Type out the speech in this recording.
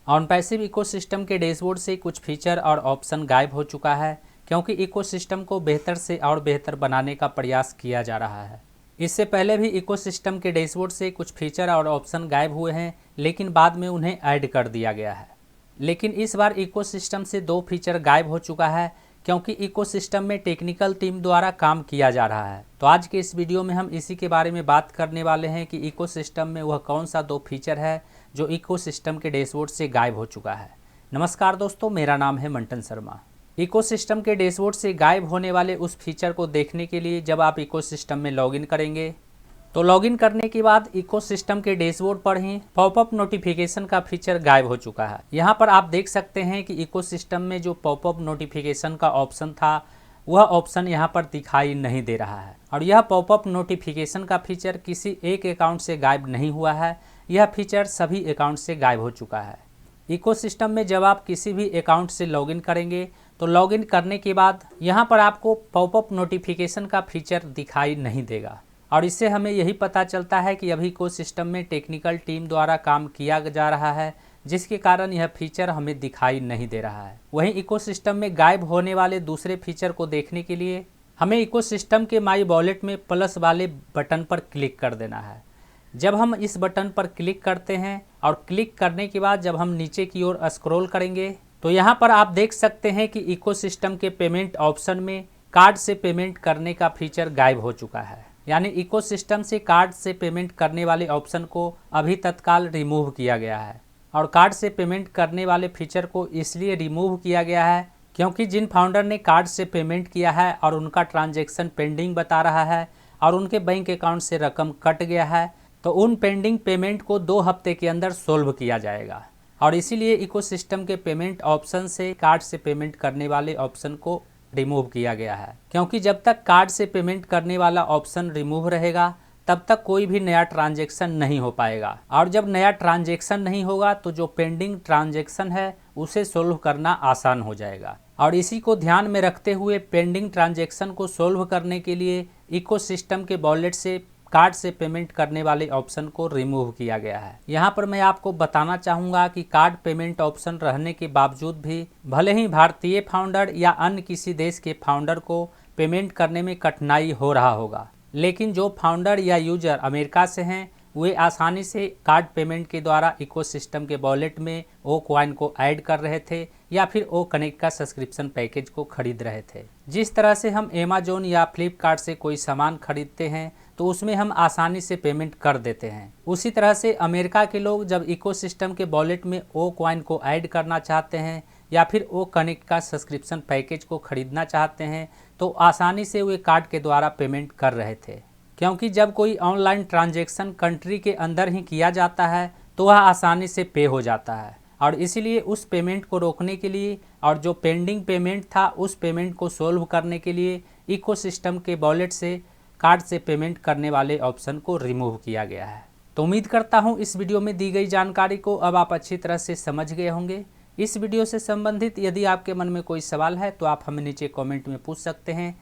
On passive ecosystem के dashboard से कुछ फीचर और ऑप्शन गायब हो चुका है क्योंकि इकोसिस्टम को बेहतर से और बेहतर बनाने का प्रयास किया जा रहा है। इससे पहले भी इकोसिस्टम के डैशबोर्ड से कुछ फीचर और ऑप्शन गायब हुए हैं, लेकिन बाद में उन्हें ऐड कर दिया गया है। लेकिन इस बार इकोसिस्टम से 2 फीचर गायब हो चुका है क्योंकि इकोसिस्टम में टेक्निकल टीम द्वारा काम किया जा रहा है। तो आज के इस वीडियो में हम इसी के बारे में बात करने वाले हैं कि इकोसिस्टम में वह कौन सा 2 फीचर है जो इकोसिस्टम के डैशबोर्ड से गायब हो चुका है। नमस्कार दोस्तों, मेरा नाम है मंटन शर्मा। इकोसिस्टम के डैशबोर्ड से गायब होने वाले उस फीचर को देखने के लिए जब आप इकोसिस्टम में लॉगिन करेंगे तो लॉगिन करने के बाद इकोसिस्टम के डैशबोर्ड पर ही पॉपअप नोटिफिकेशन का फीचर गायब हो चुका है। यहाँ पर आप देख सकते हैं कि इकोसिस्टम में जो पॉपअप नोटिफिकेशन का ऑप्शन था वह ऑप्शन यहाँ पर दिखाई नहीं दे रहा है। और यह पॉपअप नोटिफिकेशन का फीचर किसी एक अकाउंट से गायब नहीं हुआ है, यह फीचर सभी अकाउंट से गायब हो चुका है। इकोसिस्टम में जब आप किसी भी अकाउंट से लॉगिन करेंगे तो लॉगिन करने के बाद यहाँ पर आपको पॉपअप नोटिफिकेशन का फीचर दिखाई नहीं देगा। और इससे हमें यही पता चलता है कि अभी इकोसिस्टम में टेक्निकल टीम द्वारा काम किया जा रहा है, जिसके कारण यह फीचर हमें दिखाई नहीं दे रहा है। वहीं इकोसिस्टम में गायब होने वाले दूसरे फीचर को देखने के लिए हमें इकोसिस्टम के माई वॉलेट में प्लस वाले बटन पर क्लिक कर देना है। जब हम इस बटन पर क्लिक करते हैं और क्लिक करने के बाद जब हम नीचे की ओर स्क्रॉल करेंगे तो यहाँ पर आप देख सकते हैं कि इकोसिस्टम के पेमेंट ऑप्शन में कार्ड से पेमेंट करने का फीचर गायब हो चुका है। यानी इकोसिस्टम से कार्ड से पेमेंट करने वाले ऑप्शन को अभी तत्काल रिमूव किया गया है। और कार्ड से पेमेंट करने वाले फीचर को इसलिए रिमूव किया गया है क्योंकि जिन फाउंडर ने कार्ड से पेमेंट किया है और उनका ट्रांजैक्शन पेंडिंग बता रहा है और उनके बैंक अकाउंट से रकम कट गया है, तो उन पेंडिंग पेमेंट को 2 हफ्ते के अंदर सोल्व किया जाएगा। और इसीलिए इकोसिस्टम के पेमेंट ऑप्शन से कार्ड से पेमेंट करने वाले ऑप्शन को रिमूव किया गया है, क्योंकि जब तक कार्ड से पेमेंट करने वाला ऑप्शन रिमूव रहेगा तब तक कोई भी नया ट्रांजैक्शन नहीं हो पाएगा। और जब नया ट्रांजैक्शन नहीं होगा तो जो पेंडिंग ट्रांजैक्शन है उसे सोल्व करना आसान हो जाएगा। और इसी को ध्यान में रखते हुए पेंडिंग ट्रांजैक्शन को सोल्व करने के लिए इकोसिस्टम के वॉलेट से कार्ड से पेमेंट करने वाले ऑप्शन को रिमूव किया गया है। यहाँ पर मैं आपको बताना चाहूँगा कि कार्ड पेमेंट ऑप्शन रहने के बावजूद भी भले ही भारतीय फाउंडर या अन्य किसी देश के फाउंडर को पेमेंट करने में कठिनाई हो रहा होगा, लेकिन जो फाउंडर या यूजर अमेरिका से हैं वे आसानी से कार्ड पेमेंट के द्वारा इकोसिस्टम के वॉलेट में ओ कॉइन को ऐड कर रहे थे या फिर ओ कनेक्ट का सब्सक्रिप्शन पैकेज को खरीद रहे थे। जिस तरह से हम अमेजोन या फ्लिपकार्ट से कोई सामान खरीदते हैं तो उसमें हम आसानी से पेमेंट कर देते हैं, उसी तरह से अमेरिका के लोग जब इकोसिस्टम के वॉलेट में ओ कॉइन को ऐड करना चाहते हैं या फिर ओ कनेक्ट का सब्सक्रिप्शन पैकेज को खरीदना चाहते हैं तो आसानी से वे कार्ड के द्वारा पेमेंट कर रहे थे। क्योंकि जब कोई ऑनलाइन ट्रांजैक्शन कंट्री के अंदर ही किया जाता है तो वह आसानी से पे हो जाता है। और इसीलिए उस पेमेंट को रोकने के लिए और जो पेंडिंग पेमेंट था उस पेमेंट को सोल्व करने के लिए इकोसिस्टम के वॉलेट से कार्ड से पेमेंट करने वाले ऑप्शन को रिमूव किया गया है। तो उम्मीद करता हूँ इस वीडियो में दी गई जानकारी को अब आप अच्छी तरह से समझ गए होंगे। इस वीडियो से संबंधित यदि आपके मन में कोई सवाल है तो आप हमें नीचे कमेंट में पूछ सकते हैं।